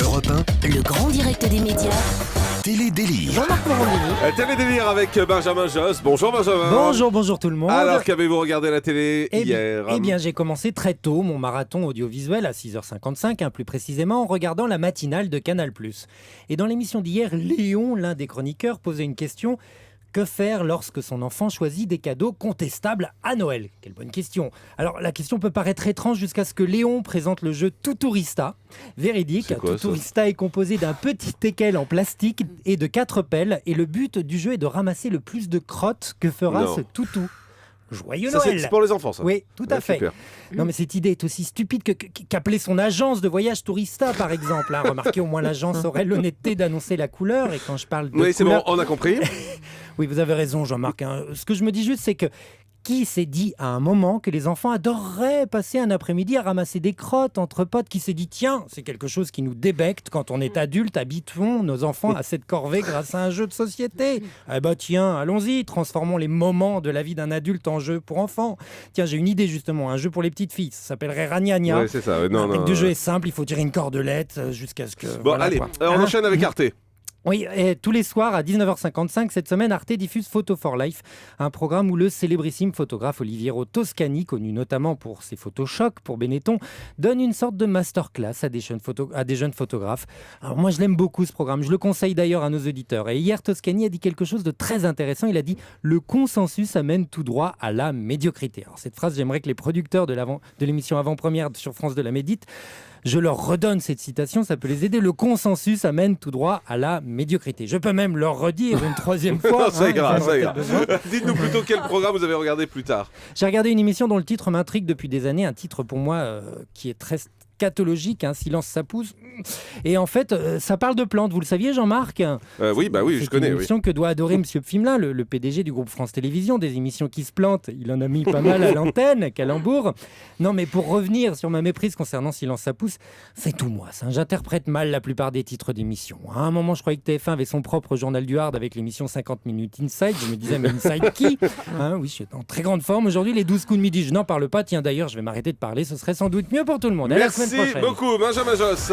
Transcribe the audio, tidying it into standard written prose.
Europe 1, Le grand direct des médias. Télé-délire. Jean-Marc Morandini. Télé-délire avec Benjamin Josse. Bonjour Benjamin. Bonjour tout le monde. Alors qu'avez-vous regardé à la télé hier? Eh bien, j'ai commencé très tôt mon marathon audiovisuel à 6h55, plus précisément en regardant la matinale de Canal+. Et dans l'émission d'hier, Léon, l'un des chroniqueurs, posait une question. Que faire lorsque son enfant choisit des cadeaux contestables à Noël? Quelle bonne question. Alors, la question peut paraître étrange jusqu'à ce que Léon présente le jeu Tuturista. Véridique, C'est quoi, ça? Tuturista est composé d'un petit teckel en plastique et de 4 pelles. Et le but du jeu est de ramasser le plus de crottes que fera Non. ce toutou. Joyeux Ça, Noël! c'est pour les enfants, ça. Oui, tout à Ouais, fait. super. Non, mais cette idée est aussi stupide qu'appeler son agence de voyage Tourista, par exemple. Hein. Remarquez, au moins l'agence aurait l'honnêteté d'annoncer la couleur. Et quand je parle de Oui, c'est bon, couleur... on a compris. Oui, vous avez raison, Jean-Marc. Hein. Ce que je me dis juste, c'est que qui s'est dit à un moment que les enfants adoreraient passer un après-midi à ramasser des crottes entre potes? Qui s'est dit, tiens, c'est quelque chose qui nous débecte quand on est adulte, habituons nos enfants à cette corvée grâce à un jeu de société. Eh ben tiens, allons-y, transformons les moments de la vie d'un adulte en jeu pour enfants. Tiens, j'ai une idée justement, un jeu pour les petites filles, ça s'appellerait Ragnagna. Ouais, c'est ça. Ouais, non, Le non. du jeu est simple, il faut tirer une cordelette jusqu'à ce que... Bon, voilà, allez, quoi. on Hein? enchaîne avec Arte. Oui, et tous les soirs à 19h55, cette semaine, Arte diffuse Photo for Life, un programme où le célébrissime photographe Oliviero Toscani, connu notamment pour ses photos chocs pour Benetton, donne une sorte de masterclass à des jeunes photographes. Alors moi, je l'aime beaucoup ce programme, je le conseille d'ailleurs à nos auditeurs. Et hier, Toscani a dit quelque chose de très intéressant, il a dit « Le consensus amène tout droit à la médiocrité ». Alors cette phrase, j'aimerais que les producteurs de l'émission avant-première sur France de la méditent. Je leur redonne cette citation, ça peut les aider. Le consensus amène tout droit à la médiocrité. Je peux même leur redire une troisième fois. Ça ira, hein, ça ils ira. ont peut-être besoin. Dites-nous plutôt quel programme vous avez regardé plus tard. J'ai regardé une émission dont le titre m'intrigue depuis des années. Un titre pour moi qui est très scatologique, hein, Silence ça pousse. Et en fait, ça parle de plantes. Vous le saviez, Jean-Marc? Oui, bah oui, je connais. C'est une Oui. émission que doit adorer Monsieur Pfimelin, le PDG du groupe France Télévisions, des émissions qui se plantent. Il en a mis pas mal à l'antenne, calembour. Non, mais pour revenir sur ma méprise concernant Silence ça pousse, c'est tout moi. Ça. J'interprète mal la plupart des titres d'émissions. À un moment, je croyais que TF1 avait son propre journal du hard avec l'émission 50 minutes Inside. Je me disais, mais Inside qui? Hein, oui, je suis en très grande forme. Aujourd'hui, les 12 coups de midi, je n'en parle pas. Tiens, d'ailleurs, je vais m'arrêter de parler. Ce serait sans doute mieux pour tout le monde. À la semaine Merci prochaine. beaucoup, Benjamin Josse.